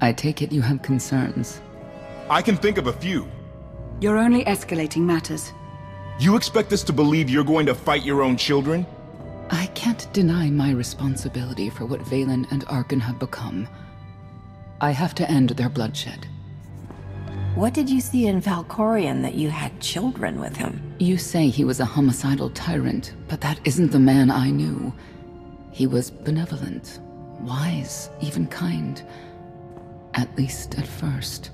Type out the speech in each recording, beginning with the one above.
I take it you have concerns. I can think of a few. You're only escalating matters. You expect us to believe you're going to fight your own children? I can't deny my responsibility for what Valen and Arkan have become. I have to end their bloodshed. What did you see in Valkorion that you had children with him? You say he was a homicidal tyrant, but that isn't the man I knew. He was benevolent, wise, even kind. At least at first.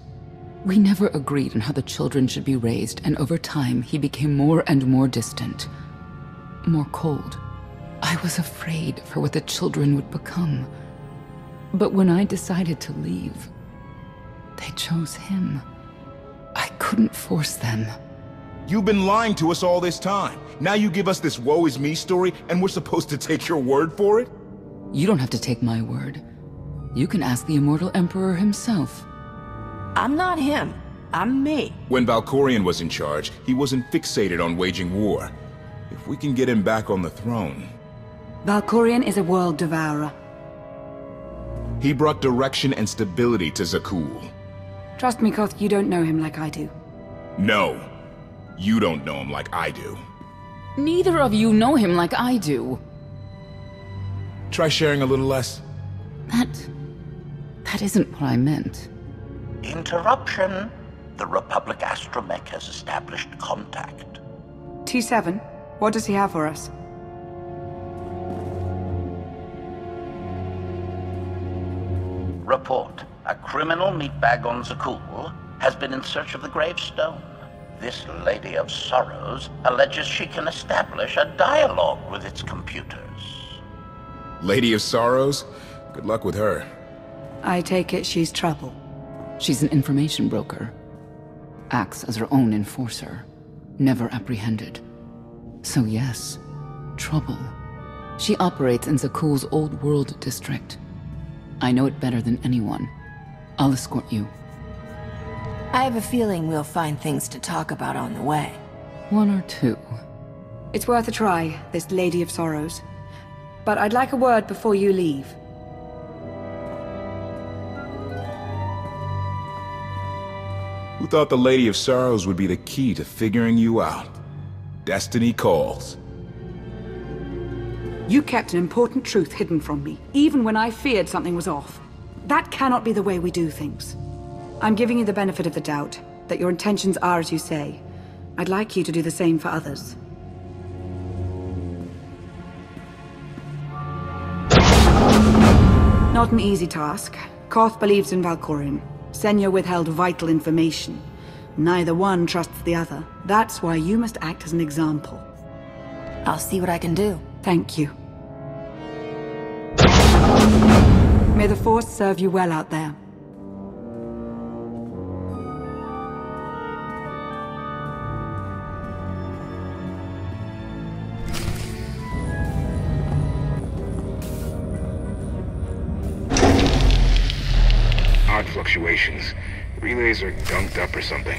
We never agreed on how the children should be raised, and over time he became more and more distant. More cold. I was afraid for what the children would become. But when I decided to leave, they chose him. I couldn't force them. You've been lying to us all this time. Now you give us this woe is me story, and we're supposed to take your word for it? You don't have to take my word. You can ask the Immortal Emperor himself. I'm not him. I'm me. When Valkorion was in charge, he wasn't fixated on waging war. If we can get him back on the throne... Valkorion is a world devourer. He brought direction and stability to Zakul. Trust me, Koth, you don't know him like I do. No. You don't know him like I do. Neither of you know him like I do. Try sharing a little less. That isn't what I meant. Interruption. The Republic astromech has established contact. T7, what does he have for us? Report. A criminal meatbag on Zakul has been in search of the gravestone. This Lady of Sorrows alleges she can establish a dialogue with its computers. Lady of Sorrows? Good luck with her. I take it she's trouble. She's an information broker. Acts as her own enforcer. Never apprehended. So yes, trouble. She operates in Zakul's Old World district. I know it better than anyone. I'll escort you. I have a feeling we'll find things to talk about on the way. One or two. It's worth a try, this Lady of Sorrows. But I'd like a word before you leave. Who thought the Lady of Sorrows would be the key to figuring you out? Destiny calls. You kept an important truth hidden from me, even when I feared something was off. That cannot be the way we do things. I'm giving you the benefit of the doubt, that your intentions are as you say. I'd like you to do the same for others. Not an easy task. Koth believes in Valkorion. Senya withheld vital information. Neither one trusts the other. That's why you must act as an example. I'll see what I can do. Thank you. May the Force serve you well out there. Odd fluctuations. Relays are gunked up or something.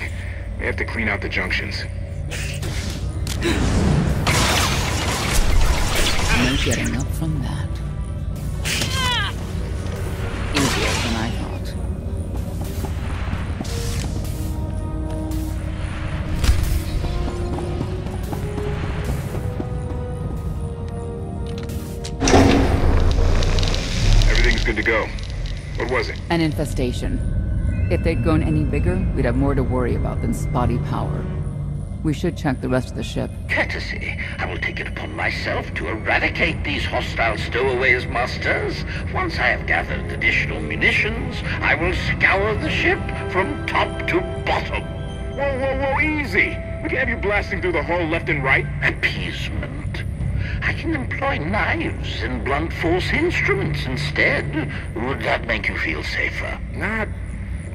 They have to clean out the junctions. No getting up from that. Easier than I thought. Everything's good to go. What was it? An infestation. If they'd grown any bigger, we'd have more to worry about than spotty power. We should check the rest of the ship. Courtesy. I will take it upon myself to eradicate these hostile stowaways, masters. Once I have gathered additional munitions, I will scour the ship from top to bottom. Whoa, whoa, whoa, easy! We can have you blasting through the hull left and right. Appeasement. I can employ knives and blunt force instruments instead. Would that make you feel safer? Not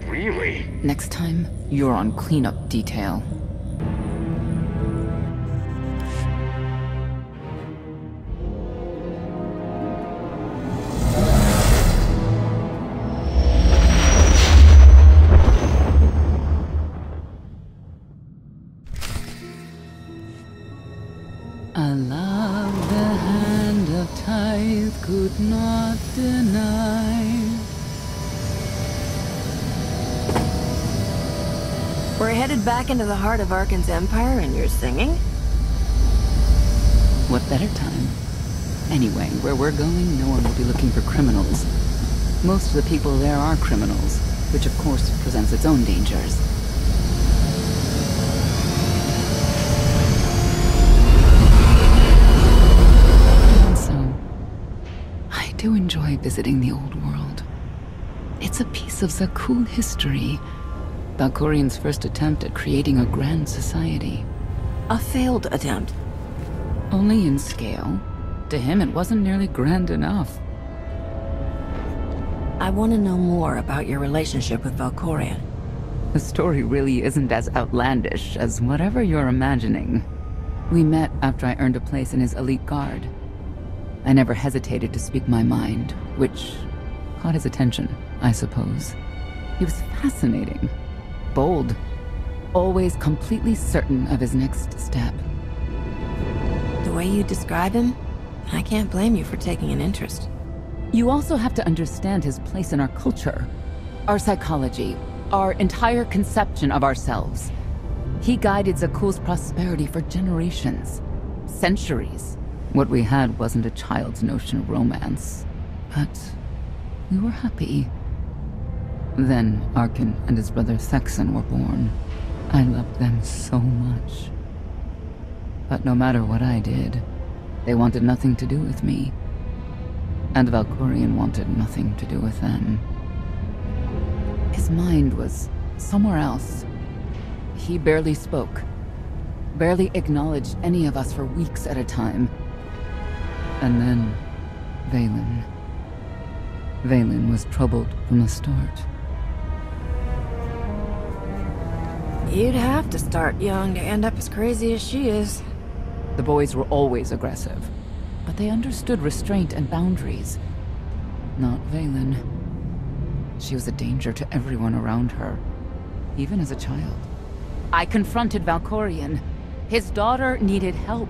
really. Next time, you're on cleanup detail. I love the hand of tithe could not deny. headed back into the heart of Arkan's empire and you're singing? What better time? Anyway, where we're going, no one will be looking for criminals. Most of the people there are criminals, which of course presents its own dangers. I do enjoy visiting the old world. It's a piece of Zakul history. Valkorian's first attempt at creating a grand society. A failed attempt. Only in scale. To him, it wasn't nearly grand enough. I want to know more about your relationship with Valkorian. The story really isn't as outlandish as whatever you're imagining. We met after I earned a place in his elite guard. I never hesitated to speak my mind, which caught his attention, I suppose. He was fascinating, bold, always completely certain of his next step. The way you describe him, I can't blame you for taking an interest. You also have to understand his place in our culture, our psychology, our entire conception of ourselves. He guided Zakul's prosperity for generations, centuries. What we had wasn't a child's notion of romance, but we were happy. Then Arkan and his brother Thexan were born. I loved them so much. But no matter what I did, they wanted nothing to do with me. And Valkorian wanted nothing to do with them. His mind was somewhere else. He barely spoke, barely acknowledged any of us for weeks at a time. And then, Vaylin. Vaylin was troubled from the start. You'd have to start young to end up as crazy as she is. The boys were always aggressive, but they understood restraint and boundaries. Not Vaylin. She was a danger to everyone around her, even as a child. I confronted Valkorian. His daughter needed help.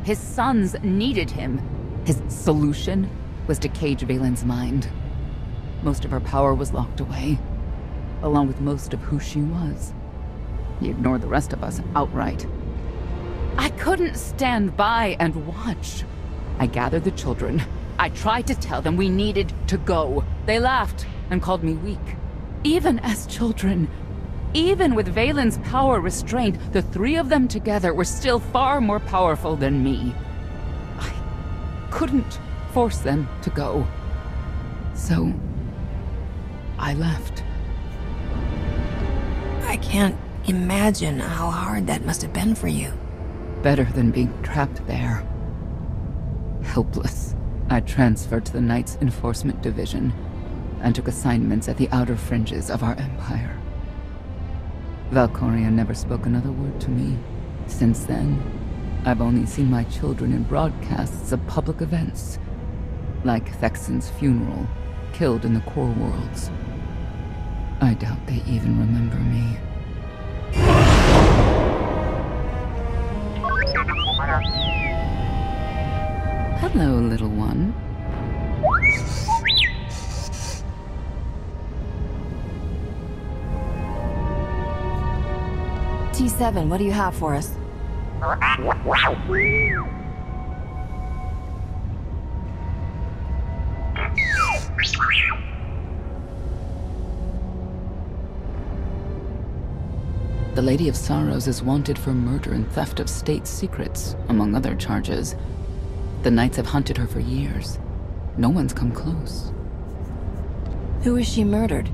His sons needed him. His solution was to cage Vaylin's mind. Most of her power was locked away, along with most of who she was. He ignored the rest of us outright. I couldn't stand by and watch. I gathered the children. I tried to tell them we needed to go. They laughed and called me weak. Even as children, even with Vaylin's power restrained, the three of them together were still far more powerful than me. I couldn't force them to go. So, I left. I can't imagine how hard that must have been for you. Better than being trapped there. Helpless, I transferred to the Knights Enforcement Division and took assignments at the outer fringes of our empire. Valkorian never spoke another word to me. Since then, I've only seen my children in broadcasts of public events, like Thexan's funeral, killed in the core worlds. I doubt they even remember me. Hello, little one. T7, what do you have for us? The Lady of Sorrows is wanted for murder and theft of state secrets, among other charges. The Knights have hunted her for years. No one's come close. Who is she murdered?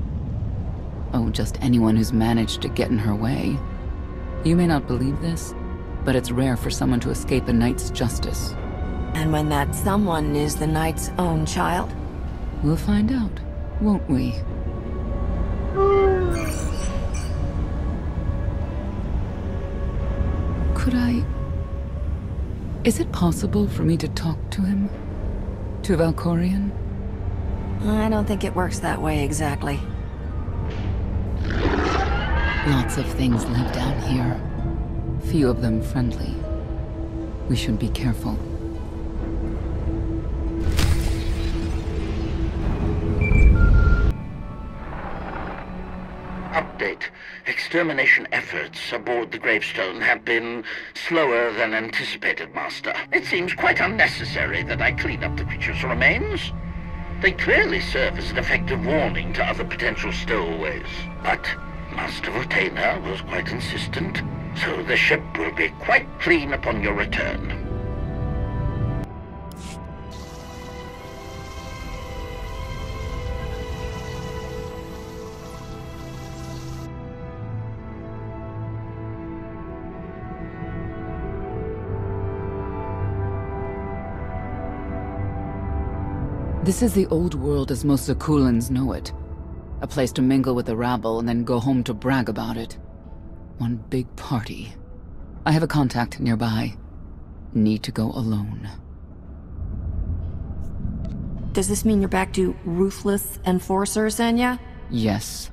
Oh, just anyone who's managed to get in her way. You may not believe this, but it's rare for someone to escape a Knight's justice. And when that someone is the Knight's own child? We'll find out, won't we? Could I... Is it possible for me to talk to him? To Valkorian? I don't think it works that way exactly. Lots of things live down here. Few of them friendly. We should be careful. A update. Extermination efforts aboard the gravestone have been slower than anticipated, Master. It seems quite unnecessary that I clean up the creature's remains. They clearly serve as an effective warning to other potential stowaways. But Master Vortainer was quite insistent, so the ship will be quite clean upon your return. This is the old world as most Zakulans know it. A place to mingle with the rabble and then go home to brag about it. One big party. I have a contact nearby. Need to go alone. Does this mean you're back to ruthless enforcer, Senya? Yes.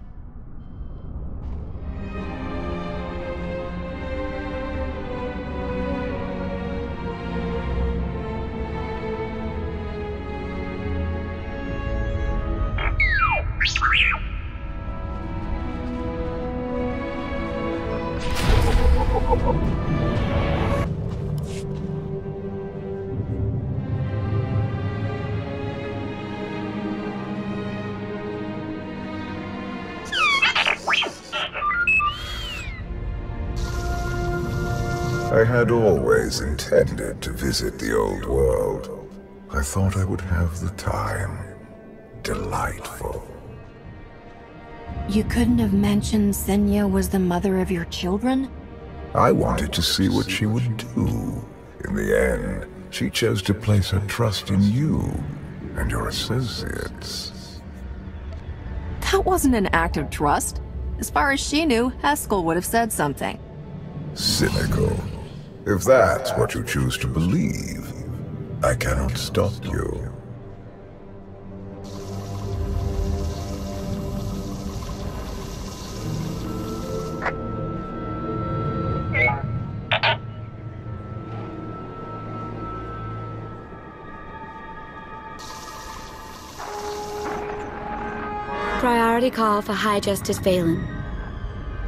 I had always intended to visit the old world. I thought I would have the time. Delightful. You couldn't have mentioned Senya was the mother of your children? I wanted to see what she would do. In the end, she chose to place her trust in you and your associates. That wasn't an act of trust. As far as she knew, Haskell would have said something. Cynical. If that's what you choose to believe, I cannot stop you. Priority call for High Justice Valen.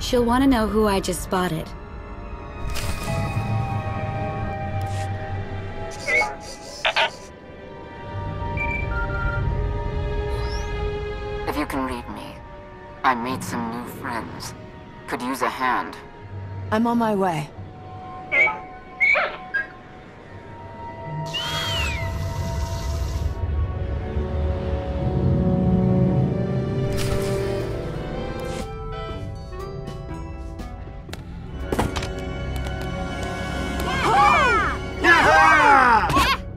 She'll want to know who I just spotted. If you can read me, I made some new friends. Could use a hand. I'm on my way.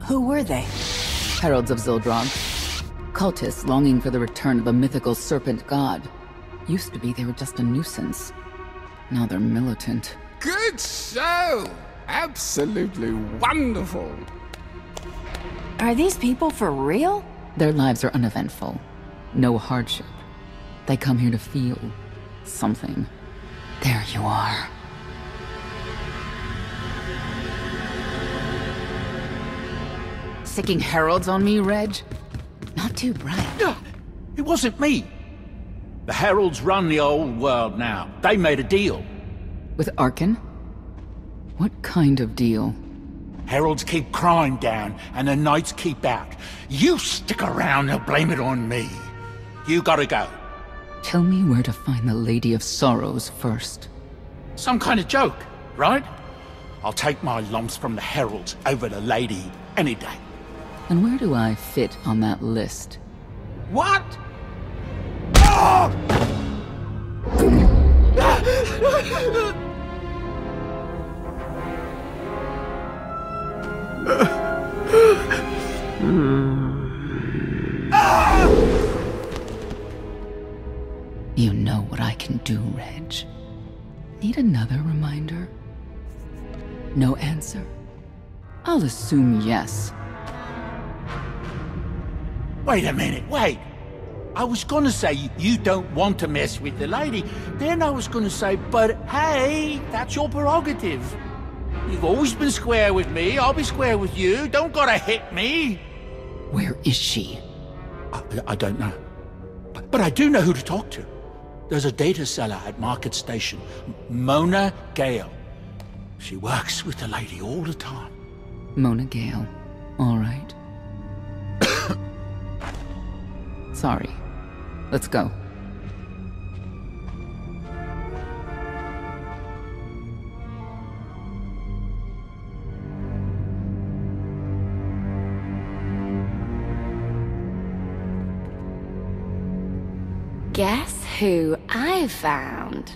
Who were they? Heralds of Zildrog. Cultists longing for the return of a mythical serpent god. Used to be they were just a nuisance. Now they're militant. Good show! Absolutely wonderful! Are these people for real? Their lives are uneventful. No hardship. They come here to feel something. There you are. Sicking heralds on me, Reg? Not too bright. It wasn't me. The heralds run the old world now. They made a deal. With Arkin? What kind of deal? Heralds keep crime down, and the knights keep out. You stick around and blame it on me. You gotta go. Tell me where to find the Lady of Sorrows first. Some kind of joke, right? I'll take my lumps from the heralds over the lady any day. And where do I fit on that list? What? Oh! You know what I can do, Reg. Need another reminder? No answer? I'll assume yes. Wait a minute, wait. I was gonna say you don't want to mess with the lady. Then I was gonna say, but hey, that's your prerogative. You've always been square with me, I'll be square with you. Don't gotta hit me. Where is she? I don't know. But I do know who to talk to. There's a data seller at Market Station, Mona Gale. She works with the lady all the time. Mona Gale. All right. Sorry. Let's go. Guess who I found?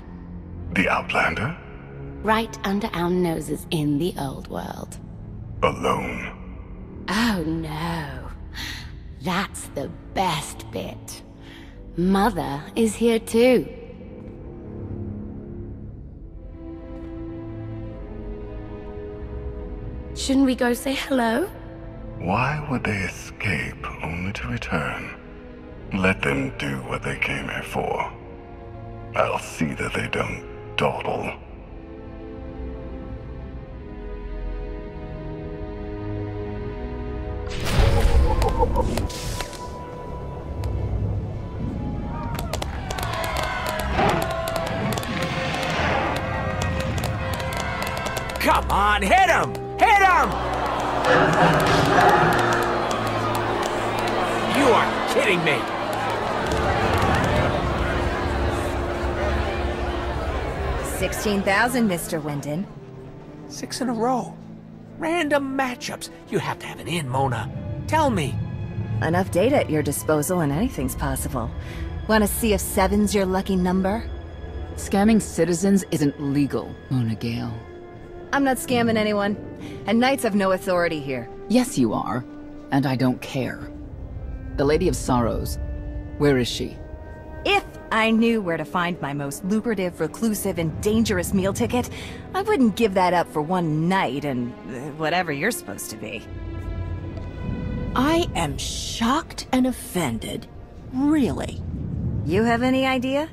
The Outlander? Right under our noses in the old world. Alone? Oh no. That's the best bit. Mother is here too. Shouldn't we go say hello? Why would they escape only to return? Let them do what they came here for. I'll see that they don't dawdle. Come on, hit him! Hit him! You are kidding me! $16,000, Mr. Wyndon. 6 in a row. Random matchups. You have to have an in, Mona. Tell me. Enough data at your disposal and anything's possible. Want to see if 7's your lucky number? Scamming citizens isn't legal, Mona Gale. I'm not scamming anyone. And Knights have no authority here. Yes, you are. And I don't care. The Lady of Sorrows. Where is she? If I knew where to find my most lucrative, reclusive, and dangerous meal ticket, I wouldn't give that up for one night and whatever you're supposed to be. I am shocked and offended. Really. You have any idea?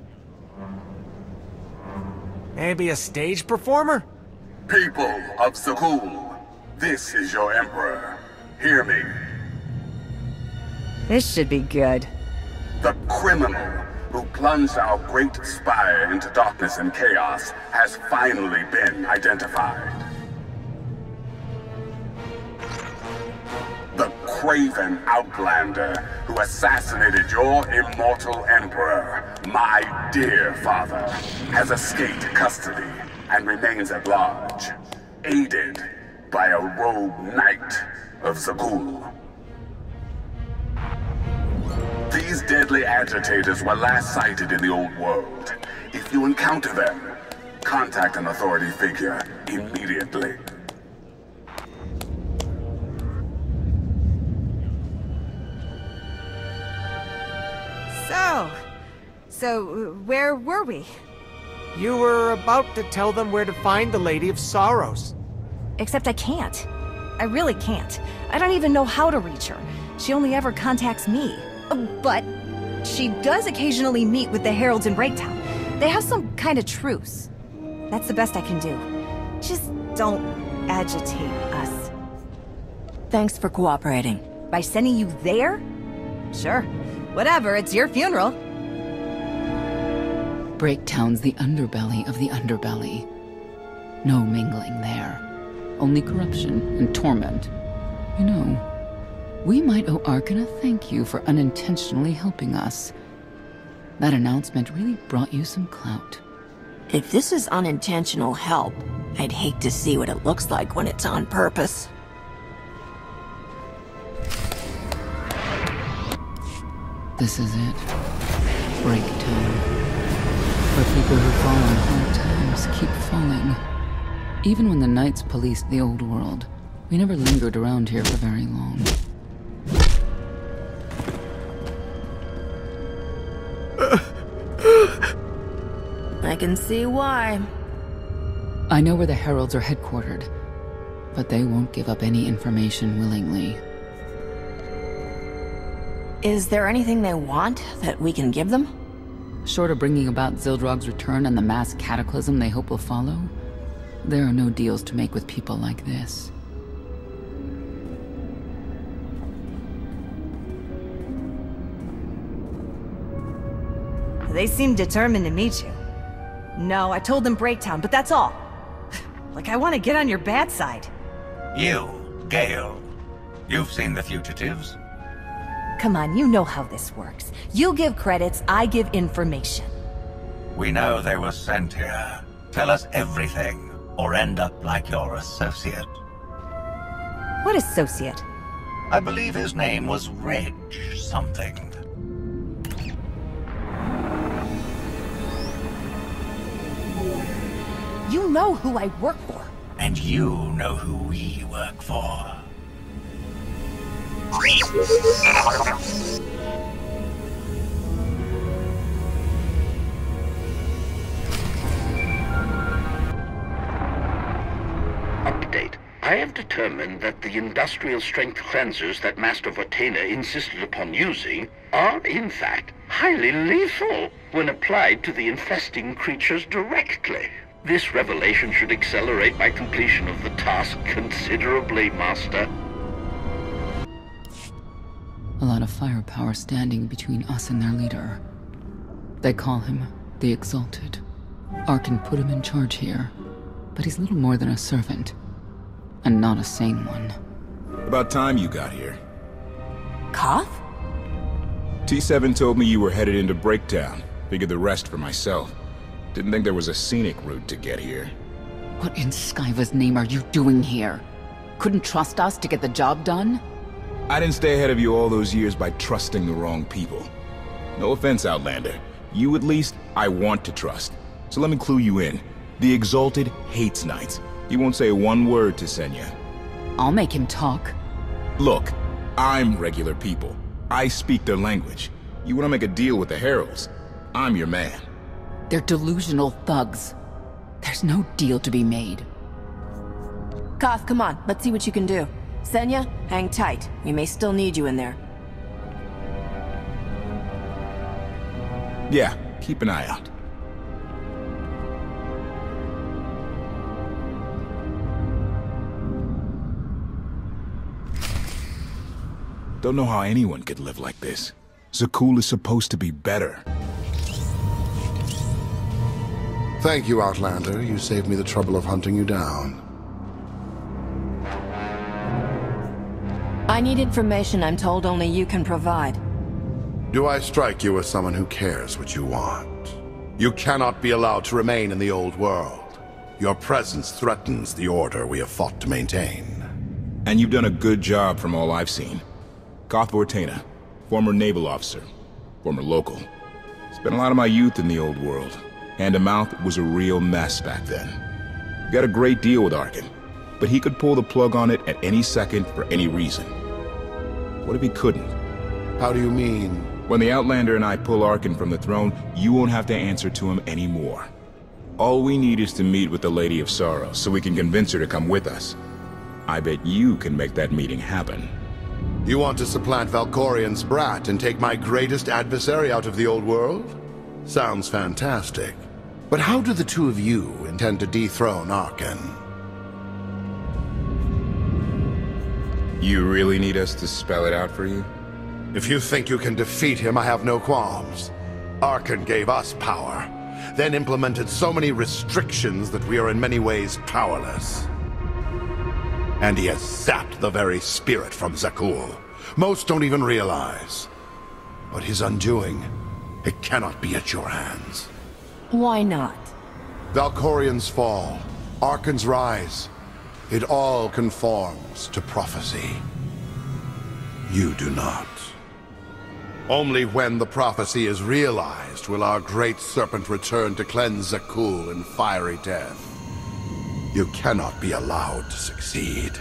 Maybe a stage performer? People of Zakul, this is your Emperor. Hear me. This should be good. The criminal who plunged our great spire into darkness and chaos has finally been identified. The craven Outlander who assassinated your immortal Emperor, my dear father, has escaped custody and remains at large, aided by a rogue knight of Zakul. These deadly agitators were last sighted in the old world. If you encounter them, contact an authority figure immediately. So where were we? You were about to tell them where to find the Lady of Sorrows. Except I can't. I really can't. I don't even know how to reach her. She only ever contacts me. But she does occasionally meet with the Heralds in Breaktown. They have some kind of truce. That's the best I can do. Just don't agitate us. Thanks for cooperating. By sending you there? Sure. Whatever, it's your funeral. Breaktown's the underbelly of the underbelly. No mingling there. Only corruption and torment. You know, we might owe Arkan a thank you for unintentionally helping us. That announcement really brought you some clout. If this is unintentional help, I'd hate to see what it looks like when it's on purpose. This is it. Breaktown. Where people who fall on hard times keep falling. Even when the Knights policed the old world, we never lingered around here for very long. I can see why. I know where the Heralds are headquartered, but they won't give up any information willingly. Is there anything they want that we can give them? Short of bringing about Zildrog's return and the mass cataclysm they hope will follow, there are no deals to make with people like this. They seem determined to meet you. No, I told them Breaktown, but that's all. Like I want to get on your bad side. You, Gale. You've seen the fugitives? Come on, you know how this works. You give credits, I give information. We know they were sent here. Tell us everything, or end up like your associate. What associate? I believe his name was Reg something. You know who I work for. And you know who we work for. Update. I have determined that the industrial strength cleansers that Master Vortena insisted upon using are, in fact, highly lethal when applied to the infesting creatures directly. This revelation should accelerate my completion of the task considerably, Master. A lot of firepower standing between us and their leader. They call him the Exalted. Arkin put him in charge here, but he's little more than a servant. And not a sane one. About time you got here. Koth? T7 told me you were headed into Breaktown. Figured the rest for myself. Didn't think there was a scenic route to get here. What in Skyva's name are you doing here? Couldn't trust us to get the job done? I didn't stay ahead of you all those years by trusting the wrong people. No offense, Outlander. You at least, I want to trust. So let me clue you in. The Exalted hates Knights. He won't say one word to Senya. I'll make him talk. Look, I'm regular people. I speak their language. You want to make a deal with the Heralds? I'm your man. They're delusional thugs. There's no deal to be made. Koth, come on. Let's see what you can do. Senya, hang tight. We may still need you in there. Yeah, keep an eye out. Don't know how anyone could live like this. Zakul is supposed to be better. Thank you, Outlander. You saved me the trouble of hunting you down. I need information I'm told only you can provide. Do I strike you as someone who cares what you want? You cannot be allowed to remain in the old world. Your presence threatens the order we have fought to maintain. And you've done a good job from all I've seen. Koth Vortena, former naval officer, former local. Spent a lot of my youth in the old world. Hand-to-mouth was a real mess back then. Got a great deal with Arkin, but he could pull the plug on it at any second for any reason. What if he couldn't? How do you mean? When the Outlander and I pull Arkin from the throne, you won't have to answer to him anymore. All we need is to meet with the Lady of Sorrows so we can convince her to come with us. I bet you can make that meeting happen. You want to supplant Valkorian's brat and take my greatest adversary out of the old world? Sounds fantastic. But how do the two of you intend to dethrone Arkin? You really need us to spell it out for you? If you think you can defeat him, I have no qualms. Arkin gave us power, then implemented so many restrictions that we are in many ways powerless. And he has sapped the very spirit from Zakul. Most don't even realize. But his undoing, it cannot be at your hands. Why not? Valkorian's fall, Arkin's rise, it all conforms to prophecy. You do not. Only when the prophecy is realized will our great serpent return to cleanse Zakul in fiery death. You cannot be allowed to succeed.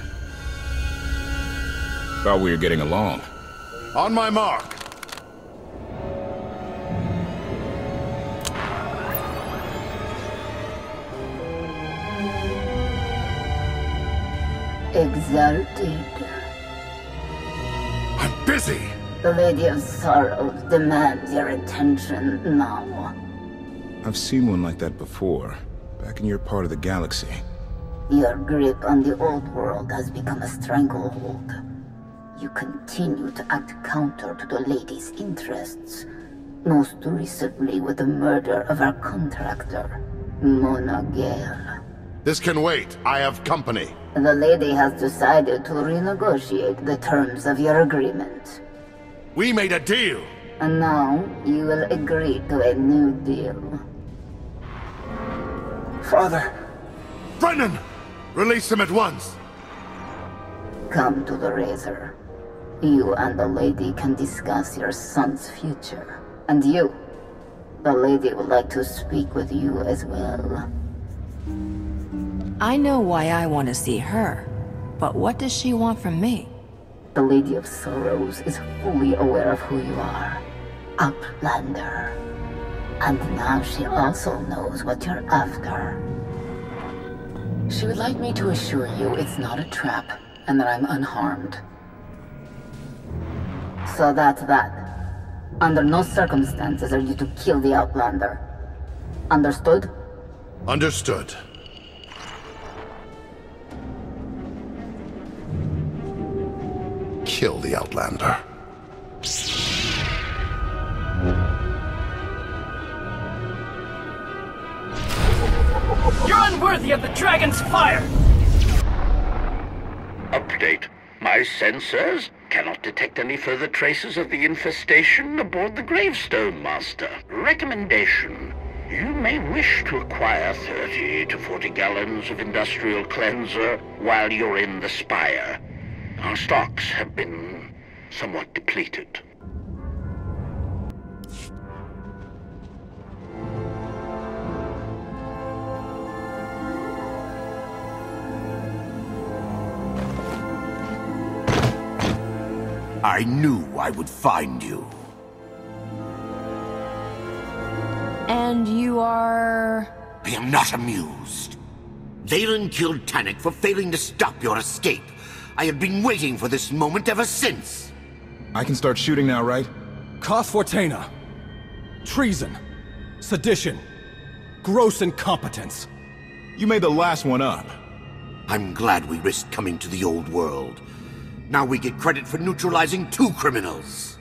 Thought we were getting along. On my mark! Exalted. I'm busy! The Lady of Sorrows demands your attention now. I've seen one like that before, back in your part of the galaxy. Your grip on the old world has become a stranglehold. You continue to act counter to the Lady's interests, most recently with the murder of our contractor, Mona Gale. This can wait. I have company. The lady has decided to renegotiate the terms of your agreement. We made a deal! And now you will agree to a new deal. Father! Brennan! Release him at once! Come to the Razor. You and the lady can discuss your son's future. And you, the lady would like to speak with you as well. I know why I want to see her, but what does she want from me? The Lady of Sorrows is fully aware of who you are. Outlander. And now she also knows what you're after. She would like me to assure you it's not a trap, and that I'm unharmed. So that's that. Under no circumstances are you to kill the Outlander. Understood? Understood. Kill the Outlander. You're unworthy of the dragon's fire! Update. My sensors cannot detect any further traces of the infestation aboard the Gravestone, Master. Recommendation. You may wish to acquire 30 to 40 gallons of industrial cleanser while you're in the Spire. Our stocks have been somewhat depleted. I knew I would find you. And you are... I am not amused. Valen killed Tannic for failing to stop your escape. I have been waiting for this moment ever since. I can start shooting now, right? Koth Fortena. Treason. Sedition. Gross incompetence. You made the last one up. I'm glad we risked coming to the old world. Now we get credit for neutralizing 2 criminals.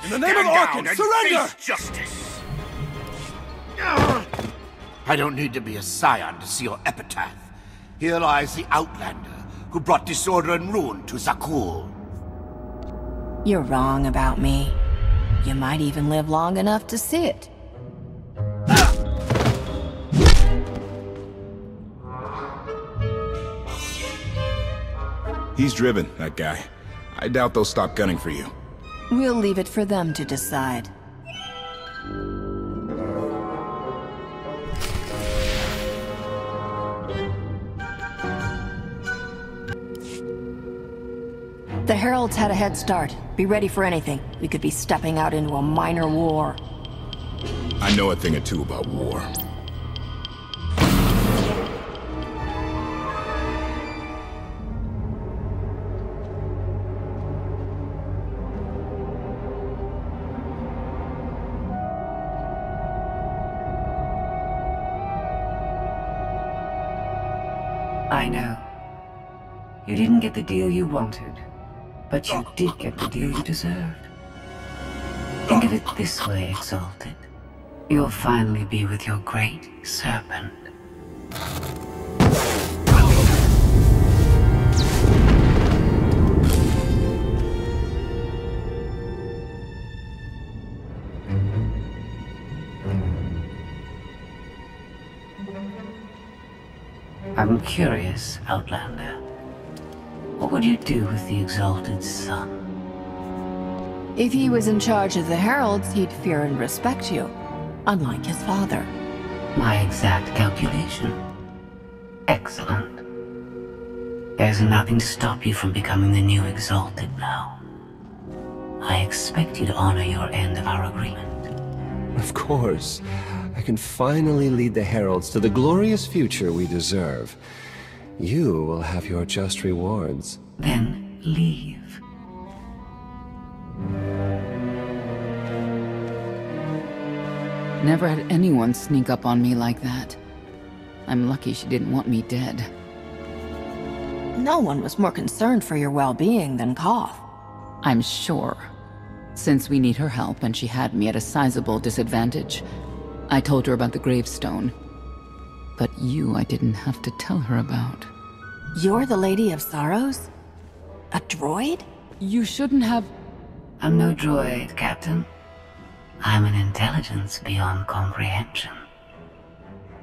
In the name of Arkan, surrender! Face justice. I don't need to be a scion to see your epitaph. Here lies the Outlander, who brought disorder and ruin to Zakul. You're wrong about me. You might even live long enough to see it. He's driven, that guy. I doubt they'll stop gunning for you. We'll leave it for them to decide. The Heralds had a head start. Be ready for anything. We could be stepping out into a minor war. I know a thing or two about war. I know. You didn't get the deal you wanted, but you did get the deal you deserved. Think of it this way, Exalted. You'll finally be with your great serpent. I'm curious, Outlander. What would you do with the Exalted Son? If he was in charge of the Heralds, he'd fear and respect you, unlike his father. My exact calculation. Excellent. There's nothing to stop you from becoming the new Exalted now. I expect you to honor your end of our agreement. Of course. I can finally lead the Heralds to the glorious future we deserve. You will have your just rewards. Then leave. Never had anyone sneak up on me like that. I'm lucky she didn't want me dead. No one was more concerned for your well-being than Koth. I'm sure. Since we need her help and she had me at a sizable disadvantage, I told her about the gravestone. But you I didn't have to tell her about. You're the Lady of Sorrows? A droid? You shouldn't have... I'm no droid, Captain. I'm an intelligence beyond comprehension.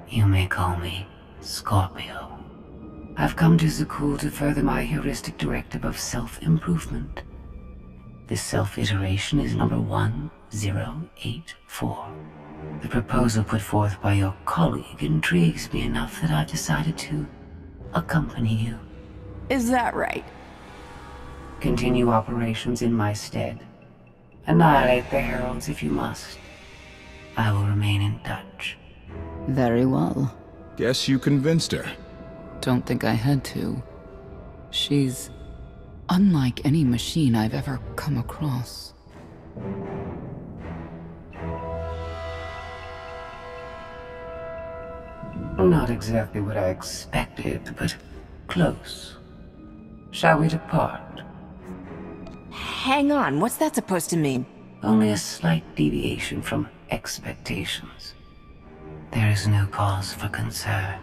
You may call me Scorpio. I've come to Zakul to further my heuristic directive of self-improvement. This self-iteration is number 1084. The proposal put forth by your colleague intrigues me enough that I've decided to accompany you. Is that right? Continue operations in my stead. Annihilate the Heralds if you must. I will remain in touch. Very well. Guess you convinced her. Don't think I had to. She's unlike any machine I've ever come across. Not exactly what I expected, but close. Shall we depart? Hang on, what's that supposed to mean? Only a slight deviation from expectations. There is no cause for concern.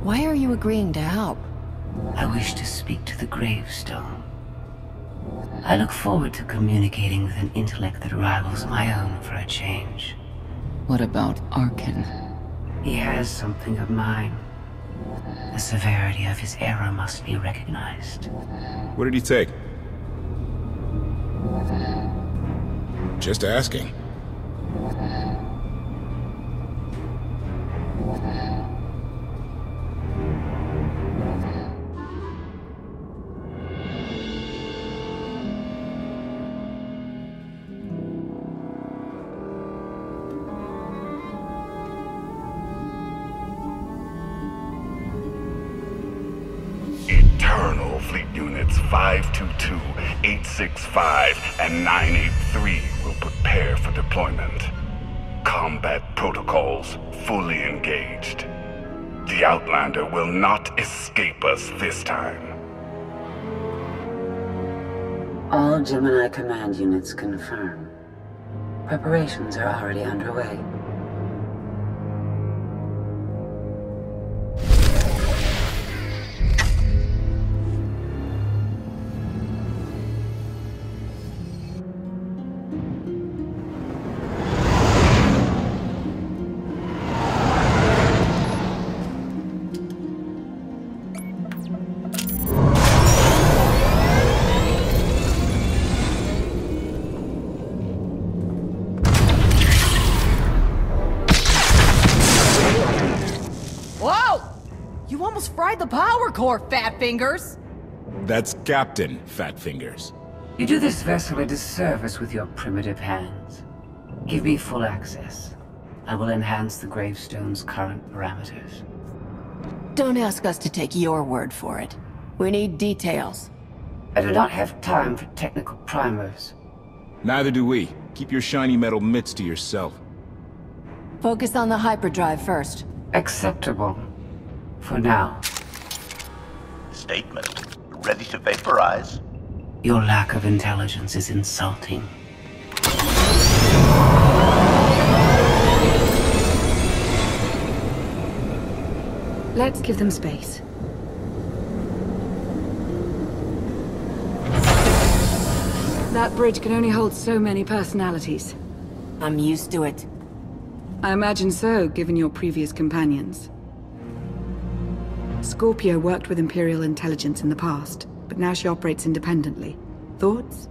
Why are you agreeing to help? I wish to speak to the gravestone. I look forward to communicating with an intellect that rivals my own for a change. What about Arkin? He has something of mine. The severity of his error must be recognized. What did he take? Just asking. Eternal Fleet Units 522, 865, and 983 will prepare for deployment. Combat protocols fully engaged. The Outlander will not escape us this time. All Gemini command units confirm. Preparations are already underway. The power core, Fat Fingers! That's Captain Fat Fingers. You do this vessel a disservice with your primitive hands. Give me full access. I will enhance the gravestone's current parameters. Don't ask us to take your word for it. We need details. I do not have time for technical primers. Neither do we. Keep your shiny metal mitts to yourself. Focus on the hyperdrive first. Acceptable. For now. Statement. Ready to vaporize? Your lack of intelligence is insulting. Let's give them space. That bridge can only hold so many personalities. I'm used to it. I imagine so, given your previous companions. Scorpio worked with Imperial intelligence in the past, but now she operates independently. Thoughts?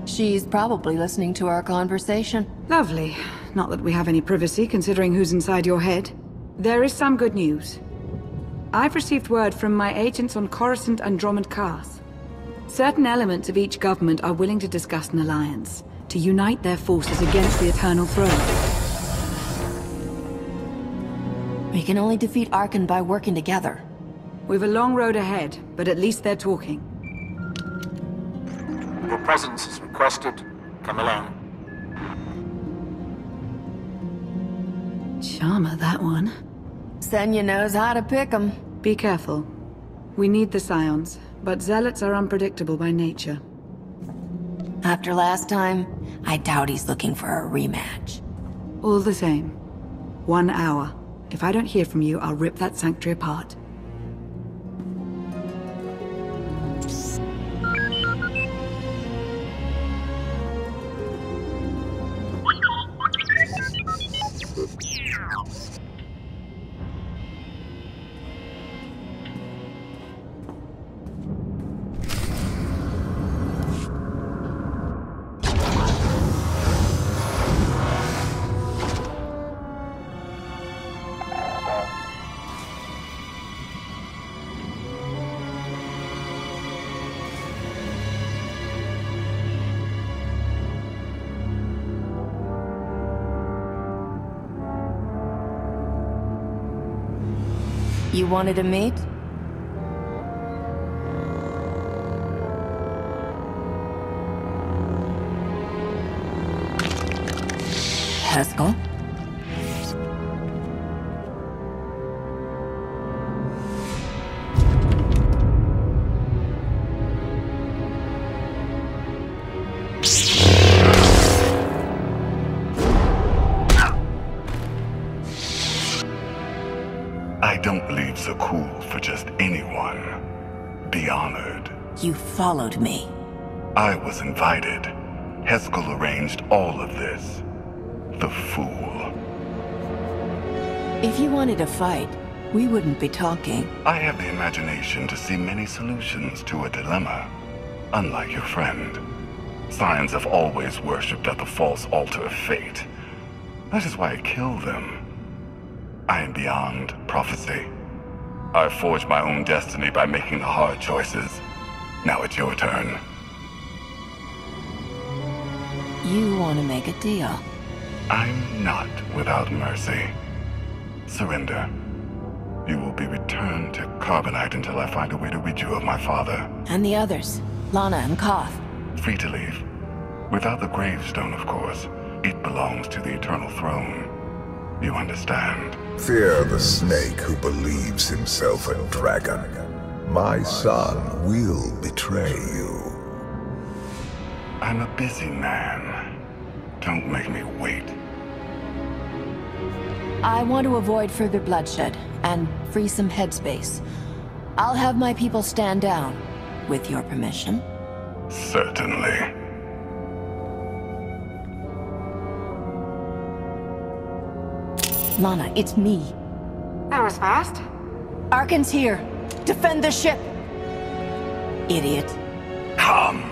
She's probably listening to our conversation. Lovely. Not that we have any privacy, considering who's inside your head. There is some good news. I've received word from my agents on Coruscant and Drummond Cars. Certain elements of each government are willing to discuss an alliance, to unite their forces against the Eternal Throne. We can only defeat Arkin by working together. We've a long road ahead, but at least they're talking. Your presence is requested. Come along. Charmer, that one. Senya knows how to pick 'em. Be careful. We need the Scions, but Zealots are unpredictable by nature. After last time, I doubt he's looking for a rematch. All the same. 1 hour. If I don't hear from you, I'll rip that sanctuary apart. You wanted to meet? Haskell? I don't leave so cool for just anyone. Be honored. You followed me. I was invited. Haskell arranged all of this. The fool. If you wanted to fight, we wouldn't be talking. I have the imagination to see many solutions to a dilemma. Unlike your friend. Scions have always worshipped at the false altar of fate. That is why I killed them. I am beyond prophecy. I forged my own destiny by making the hard choices. Now it's your turn. You want to make a deal. I'm not without mercy. Surrender. You will be returned to Carbonite until I find a way to rid you of my father. And the others, Lana and Koth. Free to leave. Without the gravestone, of course. It belongs to the Eternal Throne. You understand? Fear the snake who believes himself a dragon. My son will betray you. I'm a busy man. Don't make me wait. I want to avoid further bloodshed and free some headspace. I'll have my people stand down, with your permission. Certainly. Lana, it's me. That was fast. Arkan's here. Defend the ship! Idiot. Come.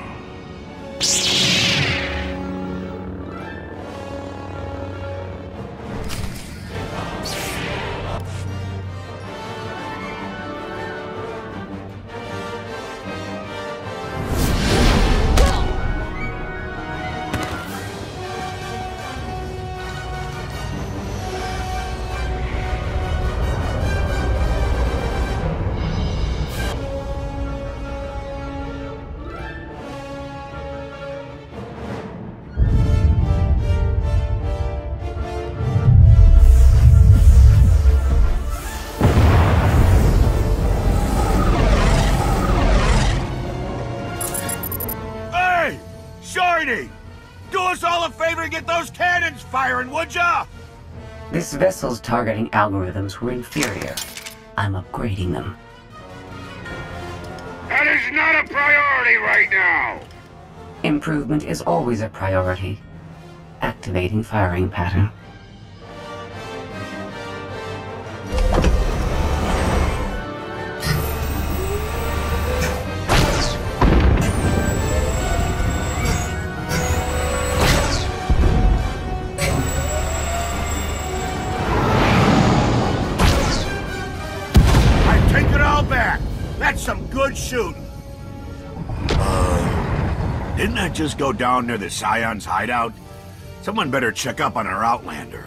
Do us all a favor and get those cannons firing, would ya? This vessel's targeting algorithms were inferior. I'm upgrading them. That is not a priority right now! Improvement is always a priority. Activating firing pattern. That's some good shooting. Didn't that just go down near the Scion's hideout? Someone better check up on our Outlander.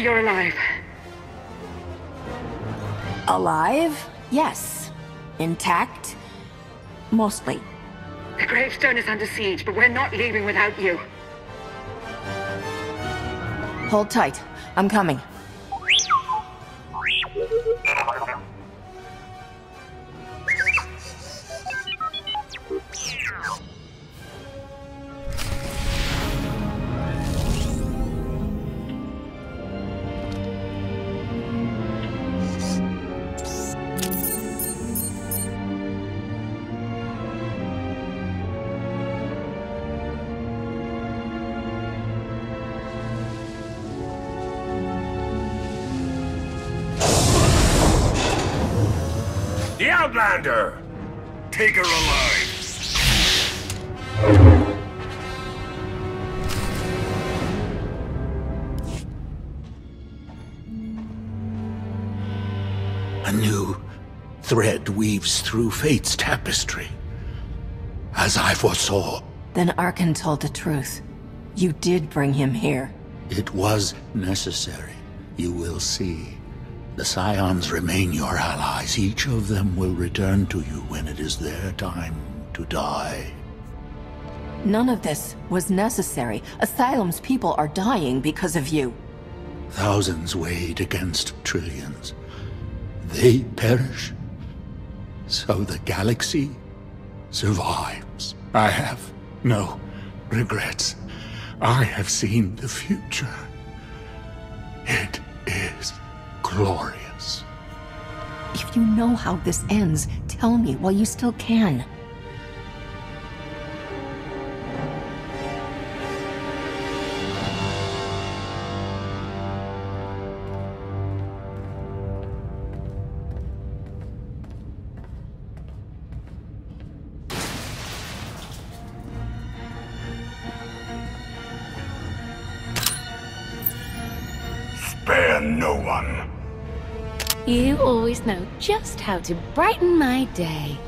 me you're alive. Alive? Yes. Intact? Mostly. The gravestone is under siege, but we're not leaving without you. Hold tight. I'm coming. The Outlander! Take her alive! A new thread weaves through fate's tapestry. As I foresaw. Then Arkan told the truth. You did bring him here. It was necessary. You will see. The Scions remain your allies. Each of them will return to you when it is their time to die. None of this was necessary. Asylum's people are dying because of you. Thousands weighed against trillions. They perish, so the galaxy survives. I have no regrets. I have seen the future. It is glorious. If you know how this ends, tell me while you still can. Spare no one. You always know just how to brighten my day.